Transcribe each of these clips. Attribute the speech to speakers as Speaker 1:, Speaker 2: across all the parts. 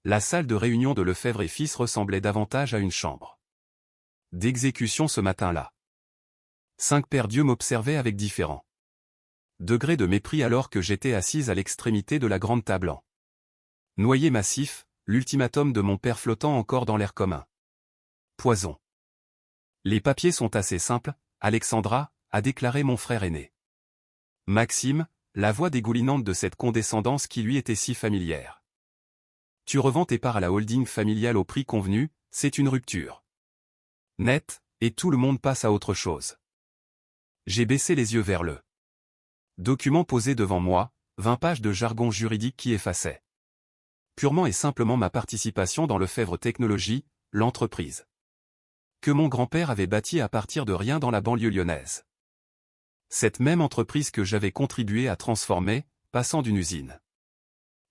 Speaker 1: La salle de réunion de Lefebvre et Fils ressemblait davantage à une chambre d'exécution ce matin-là. 5 paires d'yeux m'observaient avec différents degrés de mépris alors que j'étais assise à l'extrémité de la grande table en noyer massif, l'ultimatum de mon père flottant encore dans l'air commun. Poison. Les papiers sont assez simples, Alexandra, a déclaré mon frère aîné. Maxime, la voix dégoulinante de cette condescendance qui lui était si familière. Tu revends tes parts à la holding familiale au prix convenu, c'est une rupture nette, et tout le monde passe à autre chose. J'ai baissé les yeux vers le document posé devant moi, 20 pages de jargon juridique qui effaçait purement et simplement ma participation dans Lefebvre Technologies, l'entreprise que mon grand-père avait bâtie à partir de rien dans la banlieue lyonnaise. Cette même entreprise que j'avais contribué à transformer, passant d'une usine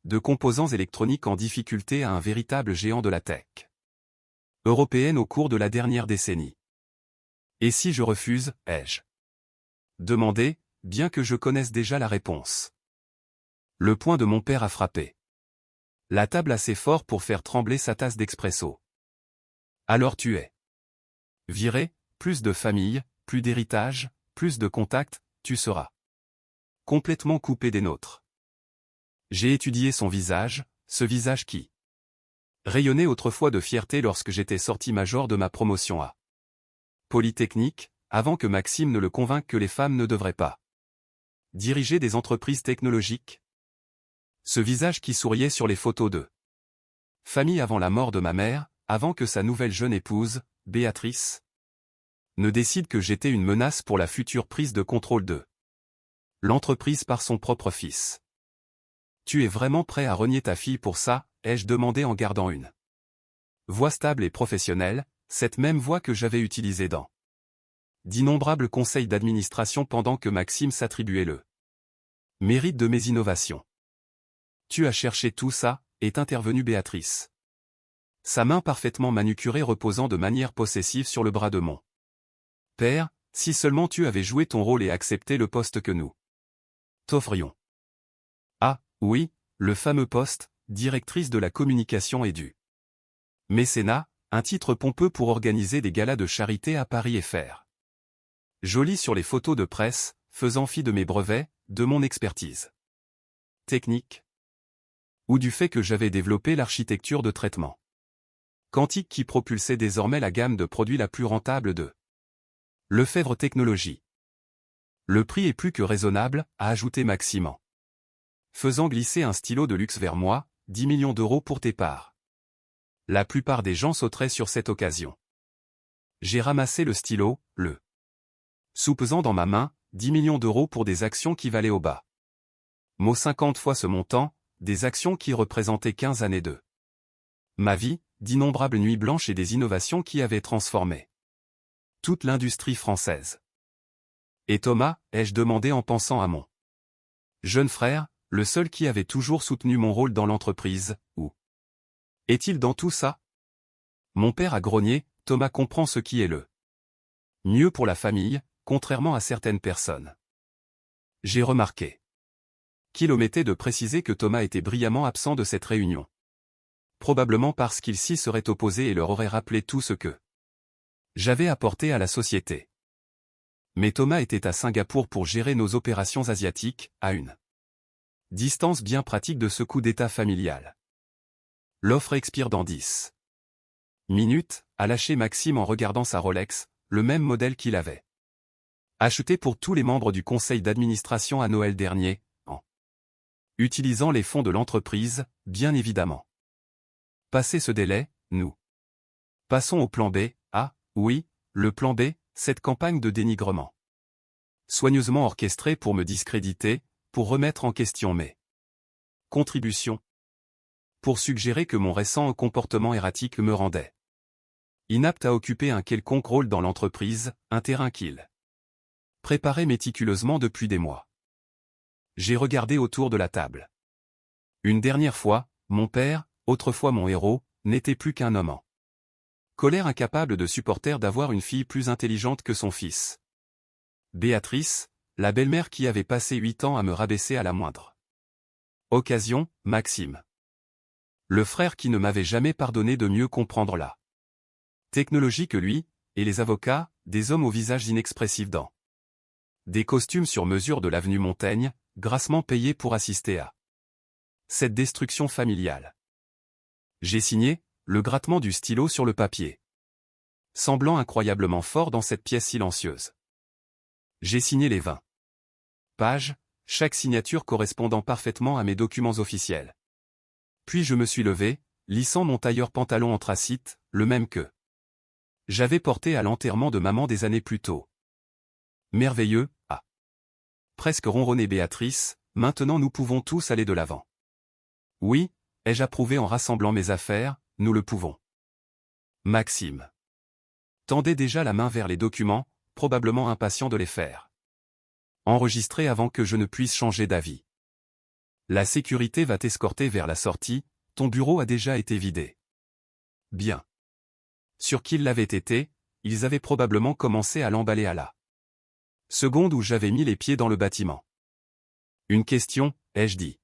Speaker 1: de composants électroniques en difficulté à un véritable géant de la tech européenne au cours de la dernière décennie. Et si je refuse, ai-je demandé, bien que je connaisse déjà la réponse. Le poing de mon père a frappé la table assez fort pour faire trembler sa tasse d'expresso. Alors tu es viré, plus de famille, plus d'héritage, plus de contacts, tu seras complètement coupé des nôtres. J'ai étudié son visage, ce visage qui rayonnait autrefois de fierté lorsque j'étais sorti major de ma promotion à Polytechnique, avant que Maxime ne le convainque que les femmes ne devraient pas diriger des entreprises technologiques. Ce visage qui souriait sur les photos de famille avant la mort de ma mère, avant que sa nouvelle jeune épouse, Béatrice, ne décide que j'étais une menace pour la future prise de contrôle de l'entreprise par son propre fils. Tu es vraiment prêt à renier ta fille pour ça, ai-je demandé en gardant une voix stable et professionnelle, cette même voix que j'avais utilisée dans d'innombrables conseils d'administration pendant que Maxime s'attribuait le mérite de mes innovations. Tu as cherché tout ça, est intervenue Béatrice. Sa main parfaitement manucurée reposant de manière possessive sur le bras de mon père, si seulement tu avais joué ton rôle et accepté le poste que nous t'offrions. Ah, oui, le fameux poste, directrice de la communication et du mécénat, un titre pompeux pour organiser des galas de charité à Paris et faire joli sur les photos de presse, faisant fi de mes brevets, de mon expertise technique, ou du fait que j'avais développé l'architecture de traitement quantique qui propulsait désormais la gamme de produits la plus rentable de Lefebvre Technologies. Le prix est plus que raisonnable, a ajouté Maxime en faisant glisser un stylo de luxe vers moi, 10 millions d'euros pour tes parts. La plupart des gens sauteraient sur cette occasion. J'ai ramassé le stylo, le soupesant dans ma main, 10 millions d'euros pour des actions qui valaient au bas mot 50 fois ce montant, des actions qui représentaient 15 années de ma vie, d'innombrables nuits blanches et des innovations qui avaient transformé toute l'industrie française. Et Thomas, ai-je demandé en pensant à mon jeune frère, le seul qui avait toujours soutenu mon rôle dans l'entreprise, où est-il dans tout ça? Mon père a grogné, Thomas comprend ce qui est le mieux pour la famille, contrairement à certaines personnes. J'ai remarqué qu'il omettait de préciser que Thomas était brillamment absent de cette réunion. Probablement parce qu'il s'y serait opposé et leur aurait rappelé tout ce que j'avais apporté à la société. Mais Thomas était à Singapour pour gérer nos opérations asiatiques, à une distance bien pratique de ce coup d'état familial. L'offre expire dans 10 minutes, a lâché Maxime en regardant sa Rolex, le même modèle qu'il avait acheté pour tous les membres du conseil d'administration à Noël dernier, en utilisant les fonds de l'entreprise, bien évidemment. Passé ce délai, nous passons au plan B. Ah, oui, le plan B, cette campagne de dénigrement soigneusement orchestrée pour me discréditer, pour remettre en question mes contributions, pour suggérer que mon récent comportement erratique me rendait inapte à occuper un quelconque rôle dans l'entreprise, un terrain qu'il préparait méticuleusement depuis des mois. J'ai regardé autour de la table. Une dernière fois, mon père, autrefois mon héros, n'était plus qu'un homme en colère incapable de supporter d'avoir une fille plus intelligente que son fils. Béatrice, la belle-mère qui avait passé 8 ans à me rabaisser à la moindre occasion, Maxime Le frère qui ne m'avait jamais pardonné de mieux comprendre la technologie que lui, et les avocats, des hommes au visage inexpressif dans des costumes sur mesure de l'avenue Montaigne, grassement payés pour assister à cette destruction familiale. J'ai signé, le grattement du stylo sur le papier, semblant incroyablement fort dans cette pièce silencieuse. J'ai signé les 20 pages, chaque signature correspondant parfaitement à mes documents officiels. Puis je me suis levé, lissant mon tailleur pantalon anthracite, le même que j'avais porté à l'enterrement de maman des années plus tôt. Merveilleux, ah. Presque ronronné Béatrice, maintenant nous pouvons tous aller de l'avant. Oui, ai-je approuvé en rassemblant mes affaires, nous le pouvons. Maxime tendait déjà la main vers les documents, probablement impatient de les faire enregistrer avant que je ne puisse changer d'avis. La sécurité va t'escorter vers la sortie, ton bureau a déjà été vidé. Bien. Sur qui l'avait été, ils avaient probablement commencé à l'emballer à la seconde où j'avais mis les pieds dans le bâtiment. Une question, ai-je dit.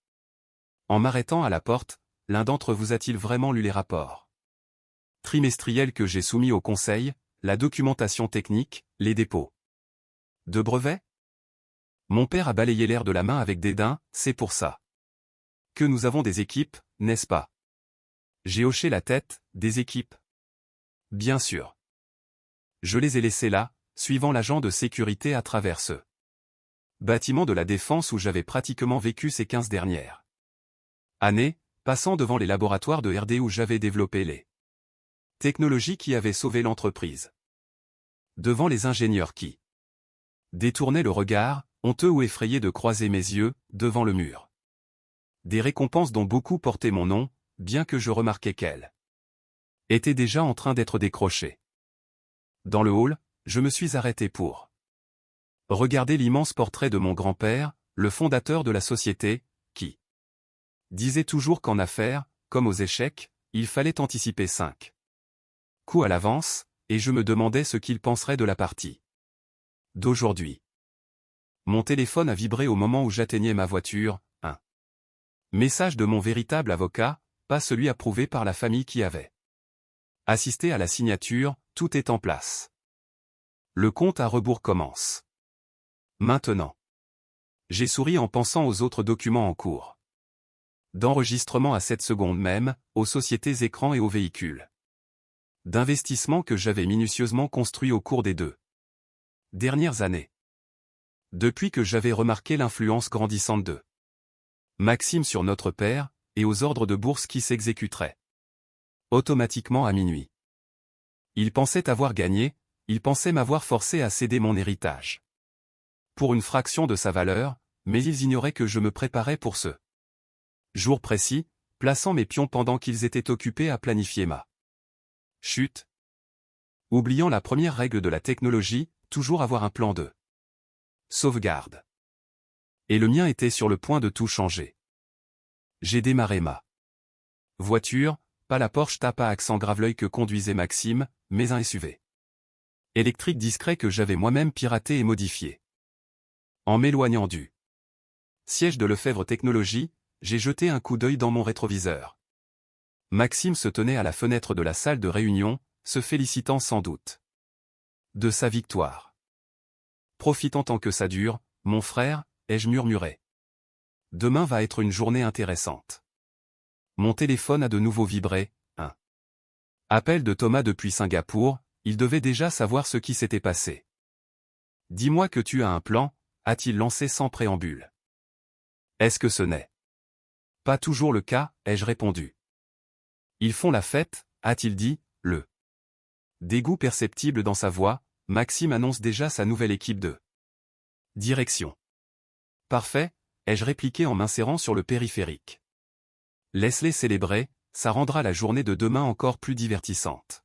Speaker 1: En m'arrêtant à la porte, l'un d'entre vous a-t-il vraiment lu les rapports trimestriels que j'ai soumis au conseil, la documentation technique, les dépôts de brevets? Mon père a balayé l'air de la main avec dédain, c'est pour ça que nous avons des équipes, n'est-ce pas? J'ai hoché la tête, des équipes. Bien sûr. Je les ai laissés là, suivant l'agent de sécurité à travers ce bâtiment de la Défense où j'avais pratiquement vécu ces 15 dernières années, passant devant les laboratoires de R&D où j'avais développé les technologies qui avaient sauvé l'entreprise. Devant les ingénieurs qui détournaient le regard, honteux ou effrayés de croiser mes yeux, devant le mur. Des récompenses dont beaucoup portaient mon nom, bien que je remarquais qu'elles étaient déjà en train d'être décrochées. Dans le hall, je me suis arrêté pour regarder l'immense portrait de mon grand-père, le fondateur de la société, qui disait toujours qu'en affaires, comme aux échecs, il fallait anticiper 5 coups à l'avance, et je me demandais ce qu'il penserait de la partie d'aujourd'hui. Mon téléphone a vibré au moment où j'atteignais ma voiture, un message de mon véritable avocat, pas celui approuvé par la famille qui avait assisté à la signature, tout est en place. Le compte à rebours commence. Maintenant. J'ai souri en pensant aux autres documents en cours d'enregistrement à cette seconde même, aux sociétés écrans et aux véhicules d'investissement que j'avais minutieusement construits au cours des 2 dernières années. Depuis que j'avais remarqué l'influence grandissante de Maxime sur notre père, et aux ordres de bourse qui s'exécuteraient automatiquement à minuit. Il pensait avoir gagné, il pensait m'avoir forcé à céder mon héritage pour une fraction de sa valeur, mais ils ignoraient que je me préparais pour ce jour précis, plaçant mes pions pendant qu'ils étaient occupés à planifier ma chute. Oubliant la première règle de la technologie, toujours avoir un plan de sauvegarde. Et le mien était sur le point de tout changer. J'ai démarré ma voiture, pas la Porsche Tapa accent Graveleuil que conduisait Maxime, mais un SUV électrique discret que j'avais moi-même piraté et modifié. En m'éloignant du siège de Lefebvre Technologies, j'ai jeté un coup d'œil dans mon rétroviseur. Maxime se tenait à la fenêtre de la salle de réunion, se félicitant sans doute de sa victoire. Profitant tant que ça dure, mon frère, ai-je murmuré. Demain va être une journée intéressante. Mon téléphone a de nouveau vibré, un appel de Thomas depuis Singapour, il devait déjà savoir ce qui s'était passé. Dis-moi que tu as un plan, a-t-il lancé sans préambule. Est-ce que ce n'est pas toujours le cas, ai-je répondu. Ils font la fête, a-t-il dit, le dégoût perceptible dans sa voix, Maxime annonce déjà sa nouvelle équipe de direction. Parfait, ai-je répliqué en m'insérant sur le périphérique. Laisse-les célébrer, ça rendra la journée de demain encore plus divertissante.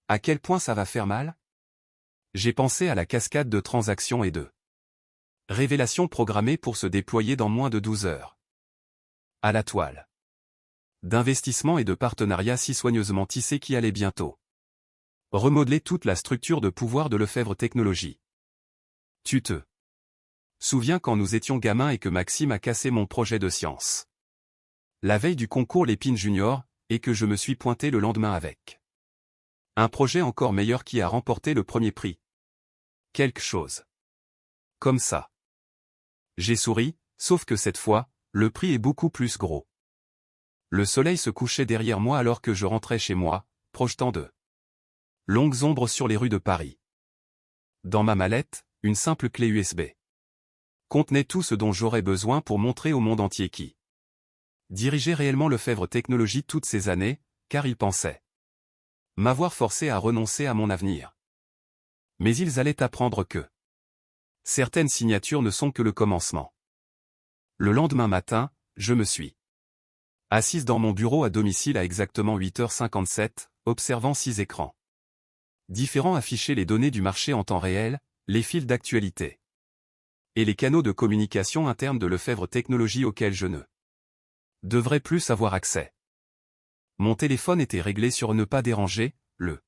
Speaker 1: À quel point ça va faire mal? J'ai pensé à la cascade de transactions et de révélations programmées pour se déployer dans moins de 12 heures. À la toile d'investissement et de partenariats si soigneusement tissés qui allaient bientôt remodeler toute la structure de pouvoir de Lefebvre Technologies. Tu te souviens quand nous étions gamins et que Maxime a cassé mon projet de science? La veille du concours Lépine Junior, et que je me suis pointé le lendemain avec un projet encore meilleur qui a remporté le premier prix. Quelque chose comme ça. J'ai souri, sauf que cette fois, le prix est beaucoup plus gros. Le soleil se couchait derrière moi alors que je rentrais chez moi, projetant de longues ombres sur les rues de Paris. Dans ma mallette, une simple clé USB contenait tout ce dont j'aurais besoin pour montrer au monde entier qui dirigeait réellement Lefebvre Technologies toutes ces années, car ils pensaient m'avoir forcé à renoncer à mon avenir. Mais ils allaient apprendre que certaines signatures ne sont que le commencement. Le lendemain matin, je me suis assise dans mon bureau à domicile à exactement 8h57, observant 6 écrans différents afficher les données du marché en temps réel, les fils d'actualité et les canaux de communication interne de Lefebvre Technologies auxquels je ne devrais plus avoir accès. Mon téléphone était réglé sur ne pas déranger, le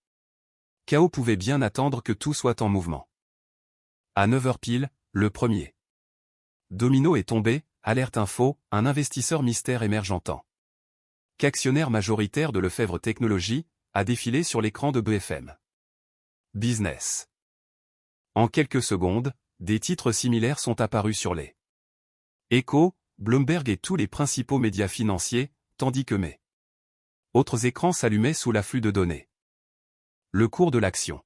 Speaker 1: chaos pouvait bien attendre que tout soit en mouvement. À 9h pile, le premier domino est tombé, alerte info, un investisseur mystère émerge en tant qu'actionnaire majoritaire de Lefebvre Technologies, a défilé sur l'écran de BFM Business. En quelques secondes, des titres similaires sont apparus sur les Échos, Bloomberg et tous les principaux médias financiers, tandis que mes autres écrans s'allumaient sous l'afflux de données. Le cours de l'action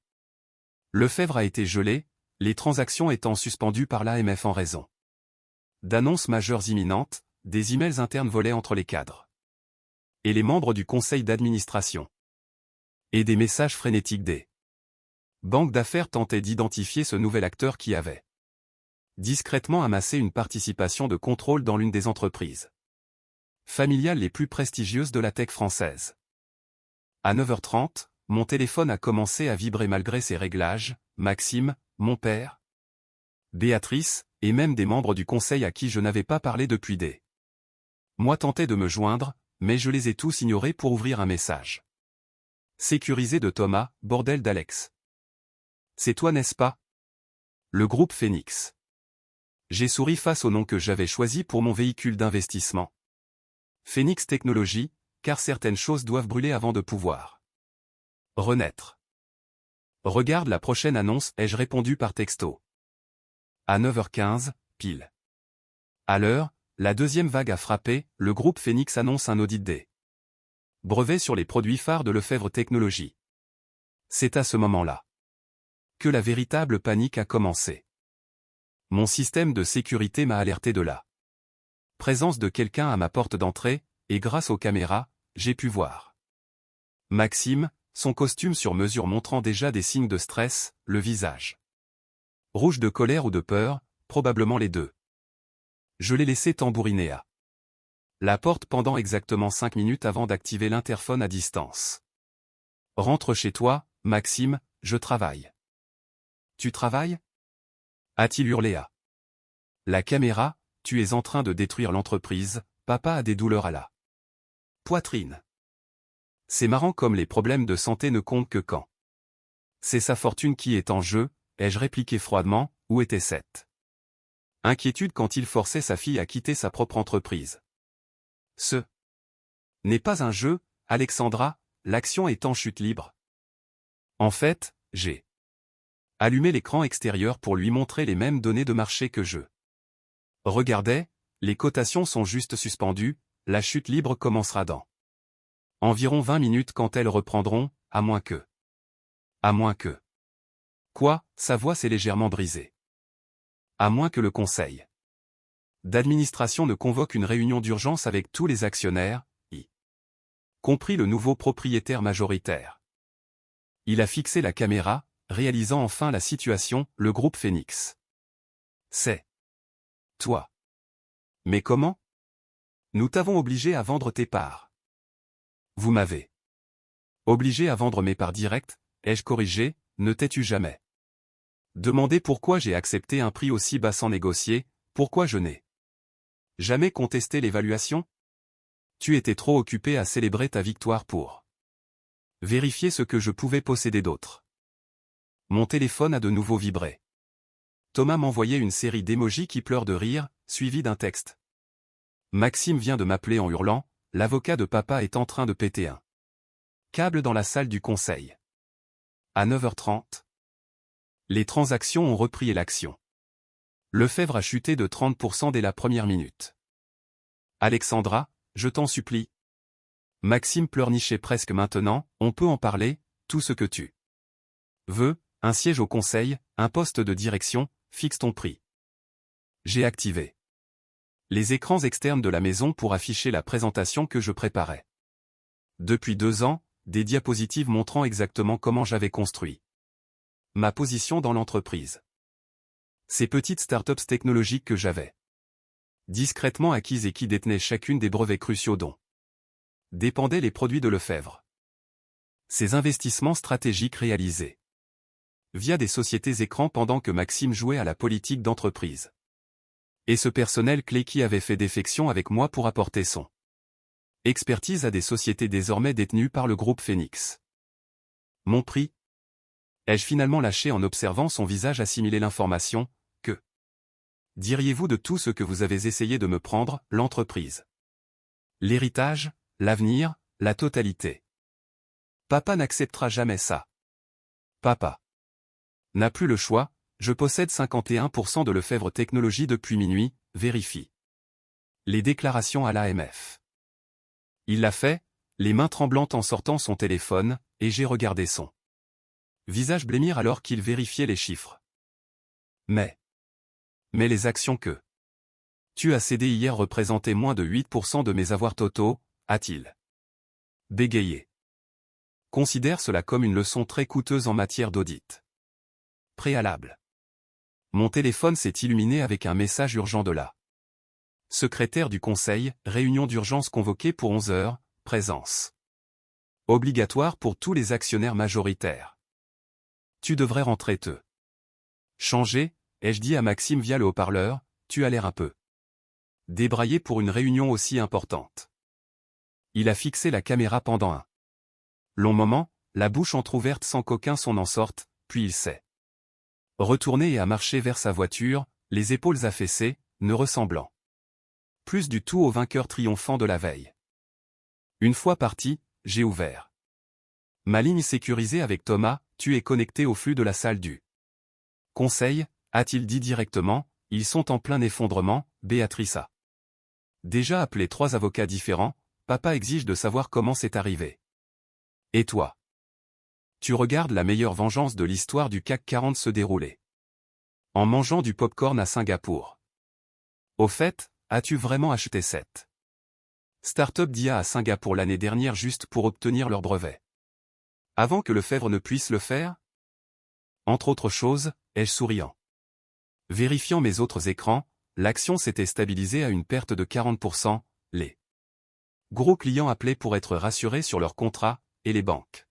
Speaker 1: Lefebvre a été gelé, les transactions étant suspendues par l'AMF en raison d'annonces majeures imminentes, des emails internes volaient entre les cadres et les membres du conseil d'administration, et des messages frénétiques des banques d'affaires tentaient d'identifier ce nouvel acteur qui avait discrètement amassé une participation de contrôle dans l'une des entreprises familiales les plus prestigieuses de la tech française. À 9h30, mon téléphone a commencé à vibrer malgré ses réglages, Maxime, mon père, Béatrice, et même des membres du conseil à qui je n'avais pas parlé depuis des mois tentaient de me joindre, mais je les ai tous ignorés pour ouvrir un message sécurisé de Thomas, bordel d'Alex. C'est toi n'est-ce pas? Le groupe Phoenix. J'ai souri face au nom que j'avais choisi pour mon véhicule d'investissement. Phoenix Technologies, car certaines choses doivent brûler avant de pouvoir renaître. Regarde la prochaine annonce, ai-je répondu par texto. À 9h15, pile. À l'heure, la deuxième vague a frappé, le groupe Phoenix annonce un audit des brevets sur les produits phares de Lefebvre Technologies. C'est à ce moment-là que la véritable panique a commencé. Mon système de sécurité m'a alerté de la présence de quelqu'un à ma porte d'entrée, et grâce aux caméras, j'ai pu voir Maxime, son costume sur mesure montrant déjà des signes de stress, le visage rouge de colère ou de peur, probablement les deux. Je l'ai laissé tambouriner à la porte pendant exactement 5 minutes avant d'activer l'interphone à distance. Rentre chez toi, Maxime, je travaille. Tu travailles? A-t-il hurlé à la caméra, tu es en train de détruire l'entreprise, papa a des douleurs à la poitrine. C'est marrant comme les problèmes de santé ne comptent que quand c'est sa fortune qui est en jeu, ai-je répliqué froidement, où était cette inquiétude quand il forçait sa fille à quitter sa propre entreprise? Ce n'est pas un jeu, Alexandra, l'action est en chute libre. En fait, j'ai allumé l'écran extérieur pour lui montrer les mêmes données de marché que je regardais, les cotations sont juste suspendues, la chute libre commencera dans environ 20 minutes quand elles reprendront, à moins que. Quoi, sa voix s'est légèrement brisée. À moins que le conseil d'administration ne convoque une réunion d'urgence avec tous les actionnaires, y compris le nouveau propriétaire majoritaire. Il a fixé la caméra, réalisant enfin la situation, le groupe Phoenix. C'est toi. Mais comment? Nous t'avons obligé à vendre tes parts. Vous m'avez obligé à vendre mes parts directes, ai-je corrigé, ne t'es-tu jamais demandé pourquoi j'ai accepté un prix aussi bas sans négocier, pourquoi je n'ai jamais contesté l'évaluation? Tu étais trop occupé à célébrer ta victoire pour vérifier ce que je pouvais posséder d'autre. Mon téléphone a de nouveau vibré. Thomas m'envoyait une série d'émojis qui pleurent de rire, suivi d'un texte. Maxime vient de m'appeler en hurlant, l'avocat de papa est en train de péter un câble dans la salle du conseil. À 9h30, les transactions ont repris et l'action. Lefebvre a chuté de 30% dès la première minute. Alexandra, je t'en supplie. Maxime pleurnichait presque maintenant, on peut en parler, tout ce que tu veux, un siège au conseil, un poste de direction, fixe ton prix. J'ai activé les écrans externes de la maison pour afficher la présentation que je préparais. Depuis 2 ans, des diapositives montrant exactement comment j'avais construit ma position dans l'entreprise. Ces petites startups technologiques que j'avais discrètement acquises et qui détenaient chacune des brevets cruciaux dont dépendaient les produits de Lefebvre. Ces investissements stratégiques réalisés via des sociétés écrans pendant que Maxime jouait à la politique d'entreprise. Et ce personnel clé qui avait fait défection avec moi pour apporter son expertise à des sociétés désormais détenues par le groupe Phoenix. Mon prix? Ai-je finalement lâché en observant son visage assimiler l'information? Que diriez-vous de tout ce que vous avez essayé de me prendre, l'entreprise? L'héritage, l'avenir, la totalité. Papa n'acceptera jamais ça. Papa n'a plus le choix, je possède 51% de Lefebvre Technologies depuis minuit, vérifie les déclarations à l'AMF. Il l'a fait, les mains tremblantes en sortant son téléphone, et j'ai regardé son visage blêmir alors qu'il vérifiait les chiffres. Mais les actions que tu as cédées hier représentaient moins de 8% de mes avoirs totaux, a-t-il bégayé. Considère cela comme une leçon très coûteuse en matière d'audit préalable. Mon téléphone s'est illuminé avec un message urgent de la secrétaire du conseil, réunion d'urgence convoquée pour 11h, présence obligatoire pour tous les actionnaires majoritaires. Tu devrais rentrer te changer, ai-je dit à Maxime via le haut-parleur, tu as l'air un peu débraillé pour une réunion aussi importante. Il a fixé la caméra pendant un long moment, la bouche entr'ouverte sans qu'aucun son n'en sorte, puis il s'est retourné et a marché vers sa voiture, les épaules affaissées, ne ressemblant plus du tout au vainqueur triomphant de la veille. Une fois parti, j'ai ouvert ma ligne sécurisée avec Thomas, tu es connecté au flux de la salle du conseil, a-t-il dit directement, ils sont en plein effondrement, Béatrice a déjà appelé 3 avocats différents, papa exige de savoir comment c'est arrivé. Et toi? Tu regardes la meilleure vengeance de l'histoire du CAC 40 se dérouler en mangeant du popcorn à Singapour. Au fait, as-tu vraiment acheté cette start-up d'IA à Singapour l'année dernière juste pour obtenir leur brevet? Avant que Lefebvre ne puisse le faire? Entre autres choses, ai-je souriant. Vérifiant mes autres écrans, l'action s'était stabilisée à une perte de 40%, les gros clients appelaient pour être rassurés sur leurs contrats, et les banques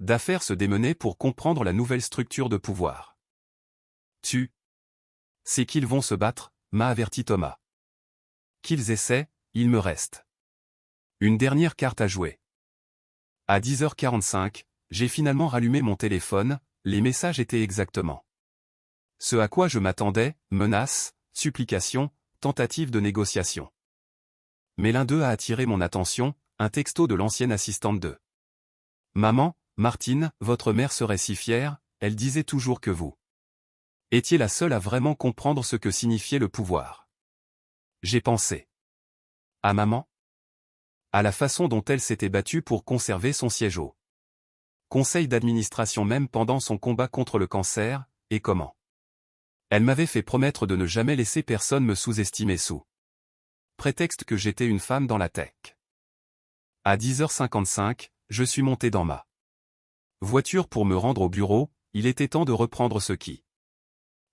Speaker 1: d'affaires se démenaient pour comprendre la nouvelle structure de pouvoir. Tu sais qu'ils vont se battre, m'a averti Thomas. Qu'ils essaient, il me reste une dernière carte à jouer. À 10h45, j'ai finalement rallumé mon téléphone, les messages étaient exactement ce à quoi je m'attendais, menaces, supplications, tentatives de négociation. Mais l'un d'eux a attiré mon attention, un texto de l'ancienne assistante de maman, Martine, votre mère serait si fière, elle disait toujours que vous étiez la seule à vraiment comprendre ce que signifiait le pouvoir. J'ai pensé à maman, à la façon dont elle s'était battue pour conserver son siège au conseil d'administration même pendant son combat contre le cancer, et comment elle m'avait fait promettre de ne jamais laisser personne me sous-estimer sous prétexte que j'étais une femme dans la tech. À 10h55, je suis monté dans ma voiture pour me rendre au bureau, il était temps de reprendre ce qui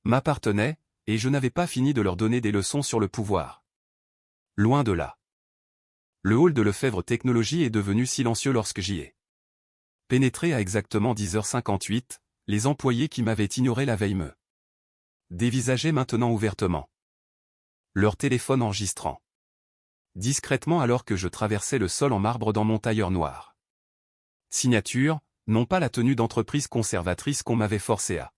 Speaker 1: m'appartenait, et je n'avais pas fini de leur donner des leçons sur le pouvoir. Loin de là. Le hall de Lefebvre Technologies est devenu silencieux lorsque j'y ai pénétré à exactement 10h58, les employés qui m'avaient ignoré la veille me dévisageaient maintenant ouvertement. Leur téléphone enregistrant discrètement alors que je traversais le sol en marbre dans mon tailleur noir. Signature, non pas la tenue d'entreprise conservatrice qu'on m'avait forcé à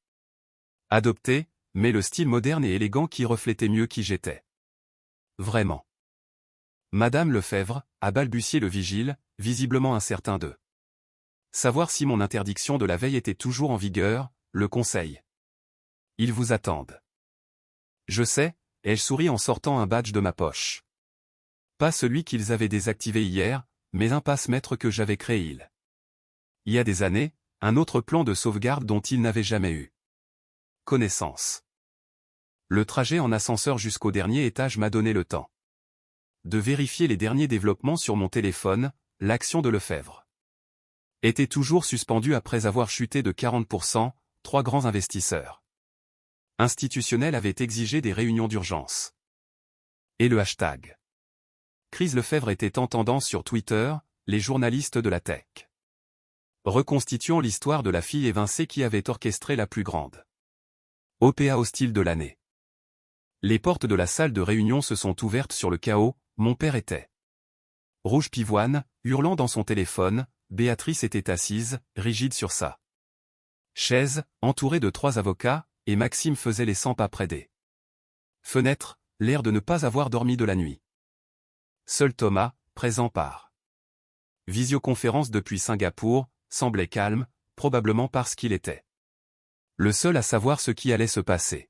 Speaker 1: adopter, mais le style moderne et élégant qui reflétait mieux qui j'étais. Vraiment. Madame Lefebvre, a balbutié le vigile, visiblement incertain de savoir si mon interdiction de la veille était toujours en vigueur, le conseil. Ils vous attendent. Je sais, ai-je souri en sortant un badge de ma poche. Pas celui qu'ils avaient désactivé hier, mais un passe-mètre que j'avais créé il y a des années, un autre plan de sauvegarde dont ils n'avaient jamais eu connaissance. Le trajet en ascenseur jusqu'au dernier étage m'a donné le temps de vérifier les derniers développements sur mon téléphone. L'action de Lefebvre était toujours suspendue après avoir chuté de 40%, 3 grands investisseurs institutionnels avaient exigé des réunions d'urgence. Et le hashtag Crise Lefebvre était en tendance sur Twitter, les journalistes de la tech reconstituant l'histoire de la fille évincée qui avait orchestré la plus grande OPA hostile de l'année. Les portes de la salle de réunion se sont ouvertes sur le chaos. Mon père était rouge pivoine, hurlant dans son téléphone. Béatrice était assise, rigide sur sa chaise, entourée de 3 avocats, et Maxime faisait les 100 pas près des fenêtres, l'air de ne pas avoir dormi de la nuit. Seul Thomas, présent par visioconférence depuis Singapour, semblait calme, probablement parce qu'il était le seul à savoir ce qui allait se passer.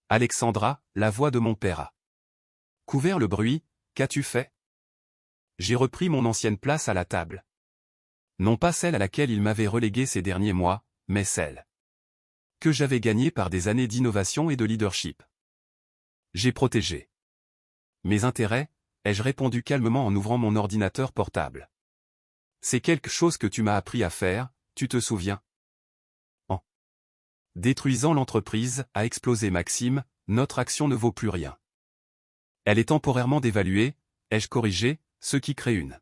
Speaker 1: Alexandra, la voix de mon père a couvert le bruit. Qu'as-tu fait? J'ai repris mon ancienne place à la table. Non pas celle à laquelle il m'avait relégué ces derniers mois, mais celle que j'avais gagnée par des années d'innovation et de leadership. J'ai protégé mes intérêts, ai-je répondu calmement en ouvrant mon ordinateur portable. C'est quelque chose que tu m'as appris à faire, tu te souviens? En détruisant l'entreprise, a explosé Maxime, notre action ne vaut plus rien. Elle est temporairement dévaluée, ai-je corrigé, ce qui crée une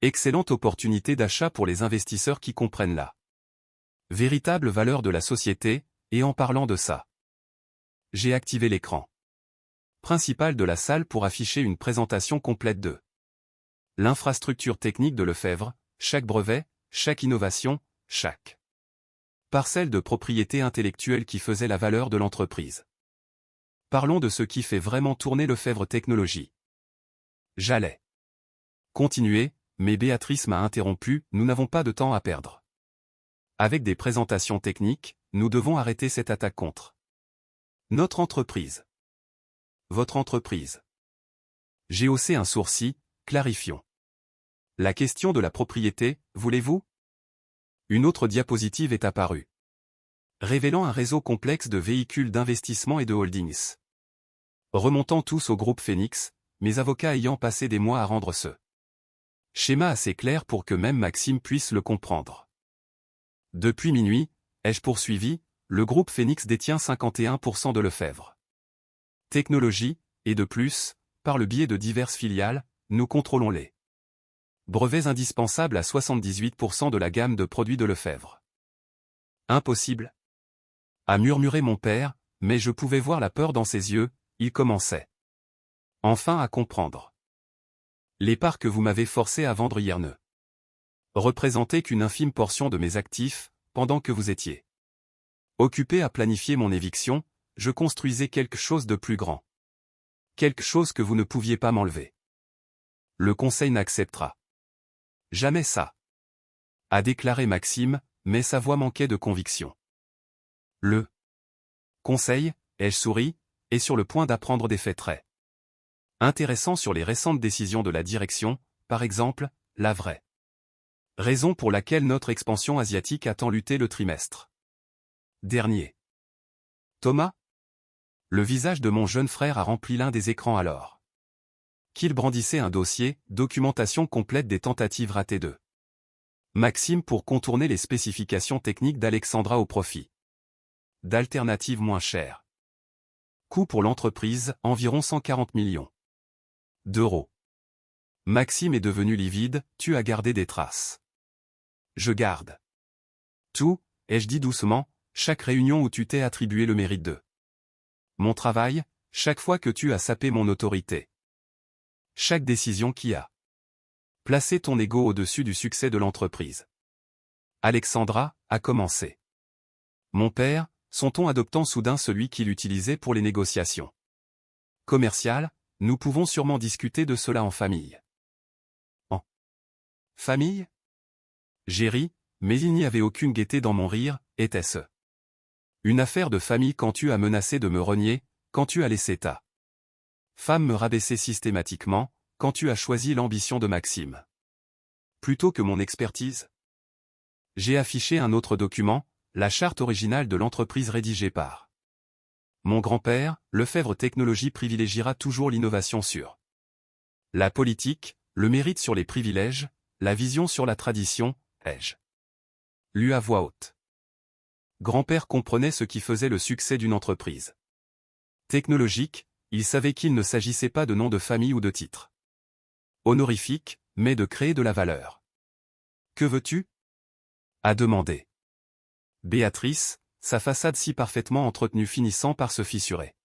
Speaker 1: excellente opportunité d'achat pour les investisseurs qui comprennent la véritable valeur de la société, et en parlant de ça, j'ai activé l'écran principal de la salle pour afficher une présentation complète de l'infrastructure technique de Lefebvre, chaque brevet, chaque innovation, chaque parcelle de propriété intellectuelle qui faisait la valeur de l'entreprise. Parlons de ce qui fait vraiment tourner Lefebvre Technologies. J'allais continuer, mais Béatrice m'a interrompu, nous n'avons pas de temps à perdre. Avec des présentations techniques, nous devons arrêter cette attaque contre notre entreprise. Votre entreprise. J'ai haussé un sourcil, clarifions. La question de la propriété, voulez-vous? Une autre diapositive est apparue, révélant un réseau complexe de véhicules d'investissement et de holdings. Remontant tous au groupe Phoenix, mes avocats ayant passé des mois à rendre ce schéma assez clair pour que même Maxime puisse le comprendre. Depuis minuit, ai-je poursuivi, le groupe Phoenix détient 51% de Lefebvre Technologies, et de plus, par le biais de diverses filiales, nous contrôlons les brevets indispensables à 78% de la gamme de produits de Lefebvre. Impossible, a murmuré mon père, mais je pouvais voir la peur dans ses yeux. Il commençait enfin à comprendre. Les parts que vous m'avez forcé à vendre hier ne représentaient qu'une infime portion de mes actifs, pendant que vous étiez occupé à planifier mon éviction, je construisais quelque chose de plus grand. Quelque chose que vous ne pouviez pas m'enlever. Le conseil n'acceptera jamais ça, a déclaré Maxime, mais sa voix manquait de conviction. Le conseil, ai-je souri, est sur le point d'apprendre des faits très intéressants sur les récentes décisions de la direction, par exemple, la vraie raison pour laquelle notre expansion asiatique a tant lutté le trimestre dernier. Thomas? Le visage de mon jeune frère a rempli l'un des écrans alors qu'il brandissait un dossier, documentation complète des tentatives ratées de Maxime pour contourner les spécifications techniques d'Alexandra au profit d'alternatives moins chères. Coût pour l'entreprise, environ 140 millions d'euros. Maxime est devenu livide, tu as gardé des traces. Je garde tout, ai-je dit doucement, chaque réunion où tu t'es attribué le mérite de mon travail, chaque fois que tu as sapé mon autorité. Chaque décision qui a placé ton ego au-dessus du succès de l'entreprise. Alexandra, a commencé. Mon père, son ton adoptant soudain celui qu'il utilisait pour les négociations commerciales, nous pouvons sûrement discuter de cela en famille. En famille? J'ai ri, mais il n'y avait aucune gaieté dans mon rire. Était-ce une affaire de famille quand tu as menacé de me renier, quand tu as laissé ta femme me rabaisser systématiquement, quand tu as choisi l'ambition de Maxime plutôt que mon expertise? J'ai affiché un autre document, la charte originale de l'entreprise rédigée par mon grand-père. Lefebvre Technologies privilégiera toujours l'innovation sur la politique, le mérite sur les privilèges, la vision sur la tradition, ai-je lu à voix haute. Grand-père comprenait ce qui faisait le succès d'une entreprise technologique, il savait qu'il ne s'agissait pas de nom de famille ou de titre honorifique, mais de créer de la valeur. Que veux-tu? A demandé Béatrice, sa façade si parfaitement entretenue finissant par se fissurer.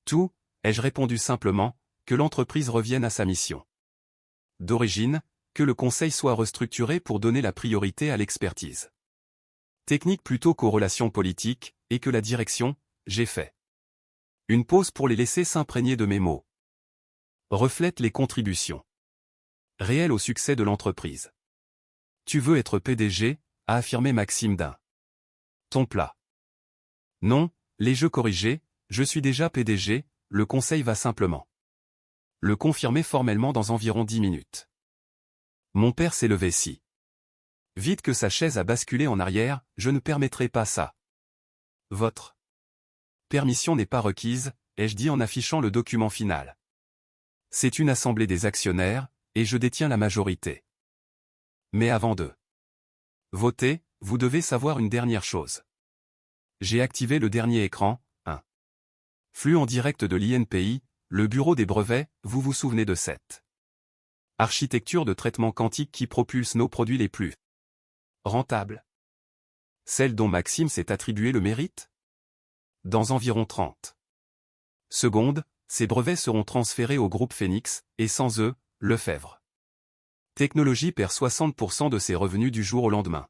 Speaker 1: Tout, ai-je répondu simplement, que l'entreprise revienne à sa mission d'origine, que le conseil soit restructuré pour donner la priorité à l'expertise technique plutôt qu'aux relations politiques, et que la direction, j'ai fait une pause pour les laisser s'imprégner de mes mots, reflète les contributions réelles au succès de l'entreprise. Tu veux être PDG, a affirmé Maxime d'un ton plat. Non, les jeux corrigés, je suis déjà PDG, le conseil va simplement le confirmer formellement dans environ 10 minutes. Mon père s'est levé si vite que sa chaise a basculé en arrière, je ne permettrai pas ça. Votre permission n'est pas requise, ai-je dit en affichant le document final. C'est une assemblée des actionnaires, et je détiens la majorité. Mais avant de voter, vous devez savoir une dernière chose. J'ai activé le dernier écran, un flux en direct de l'INPI, le bureau des brevets, vous vous souvenez de cette architecture de traitement quantique qui propulse nos produits les plus rentables. Celle dont Maxime s'est attribué le mérite? Dans environ 30 secondes, ces brevets seront transférés au groupe Phoenix, et sans eux, Lefebvre Technologies perd 60% de ses revenus du jour au lendemain.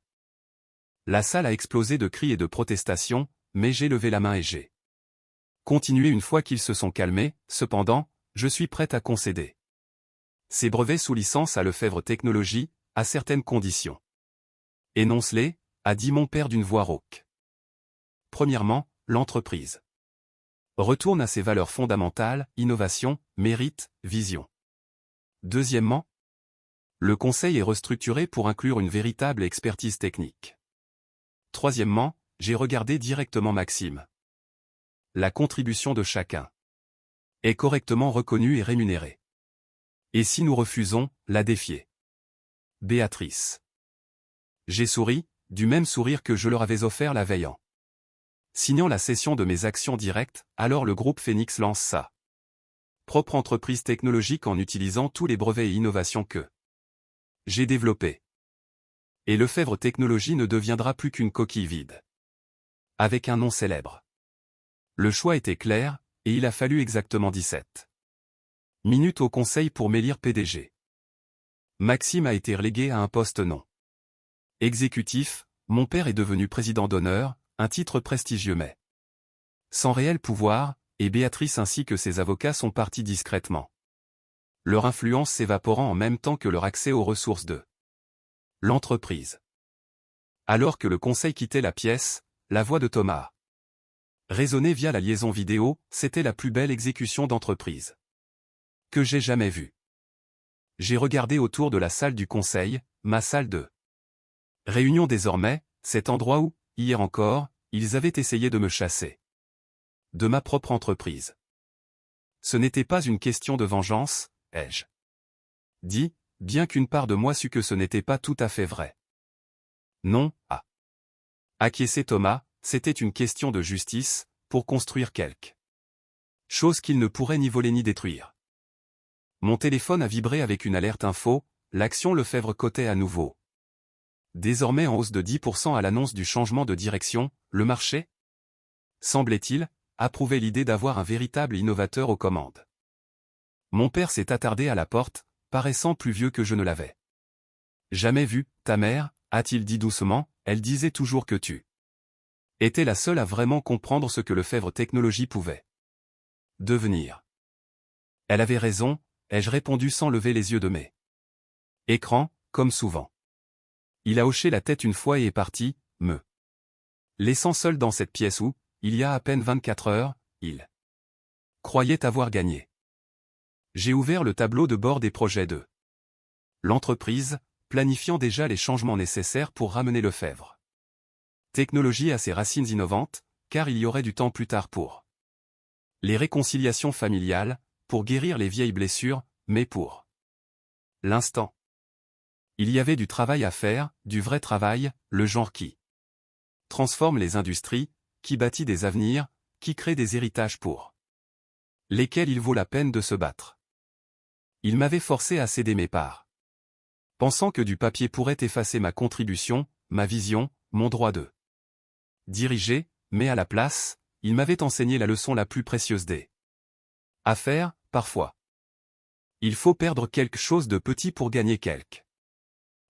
Speaker 1: La salle a explosé de cris et de protestations, mais j'ai levé la main et j'ai continué une fois qu'ils se sont calmés. Cependant, je suis prêt à concéder ces brevets sous licence à Lefebvre Technologies, à certaines conditions. Énonce-les, a dit mon père d'une voix rauque. Premièrement, l'entreprise retourne à ses valeurs fondamentales, innovation, mérite, vision. Deuxièmement, le conseil est restructuré pour inclure une véritable expertise technique. Troisièmement, j'ai regardé directement Maxime. La contribution de chacun est correctement reconnue et rémunérée. Et si nous refusons, la défier? Béatrice. J'ai souri, du même sourire que je leur avais offert la veille en signant la cession de mes actions directes. Alors le groupe Phoenix lance sa propre entreprise technologique en utilisant tous les brevets et innovations que j'ai développés. Et Lefebvre Technologies ne deviendra plus qu'une coquille vide, avec un nom célèbre. Le choix était clair, et il a fallu exactement 17 minutes au conseil pour m'élire PDG. Maxime a été relégué à un poste non exécutif, mon père est devenu président d'honneur, un titre prestigieux mais sans réel pouvoir, et Béatrice ainsi que ses avocats sont partis discrètement, leur influence s'évaporant en même temps que leur accès aux ressources de l'entreprise. Alors que le conseil quittait la pièce, la voix de Thomas résonnait via la liaison vidéo. C'était la plus belle exécution d'entreprise que j'ai jamais vue. J'ai regardé autour de la salle du conseil, ma salle de réunion désormais, cet endroit où, hier encore, ils avaient essayé de me chasser de ma propre entreprise. Ce n'était pas une question de vengeance, ai-je dit, bien qu'une part de moi sût que ce n'était pas tout à fait vrai. Non, a acquiescé Thomas, c'était une question de justice, pour construire quelque chose qu'il ne pourrait ni voler ni détruire. Mon téléphone a vibré avec une alerte info, l'action Lefebvre cotait à nouveau. Désormais en hausse de 10% à l'annonce du changement de direction, le marché, semblait-il, approuvait l'idée d'avoir un véritable innovateur aux commandes. Mon père s'est attardé à la porte, paraissant plus vieux que je ne l'avais jamais vu. Ta mère, a-t-il dit doucement, elle disait toujours que tu étais la seule à vraiment comprendre ce que Lefebvre Technologies pouvait devenir. Elle avait raison, ai-je répondu sans lever les yeux de mes écrans, comme souvent. Il a hoché la tête une fois et est parti, me laissant seul dans cette pièce où, il y a à peine 24 heures, il croyait avoir gagné. J'ai ouvert le tableau de bord des projets de l'entreprise, planifiant déjà les changements nécessaires pour ramener Lefebvre Technologies à ses racines innovantes, car il y aurait du temps plus tard pour les réconciliations familiales, pour guérir les vieilles blessures, mais pour l'instant. Il y avait du travail à faire, du vrai travail, le genre qui transforme les industries, qui bâtit des avenirs, qui crée des héritages pour lesquels il vaut la peine de se battre. Il m'avait forcé à céder mes parts, pensant que du papier pourrait effacer ma contribution, ma vision, mon droit de diriger, mais à la place, il m'avait enseigné la leçon la plus précieuse des affaires, parfois. Il faut perdre quelque chose de petit pour gagner quelque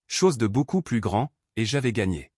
Speaker 1: chose de beaucoup plus grand, et j'avais gagné.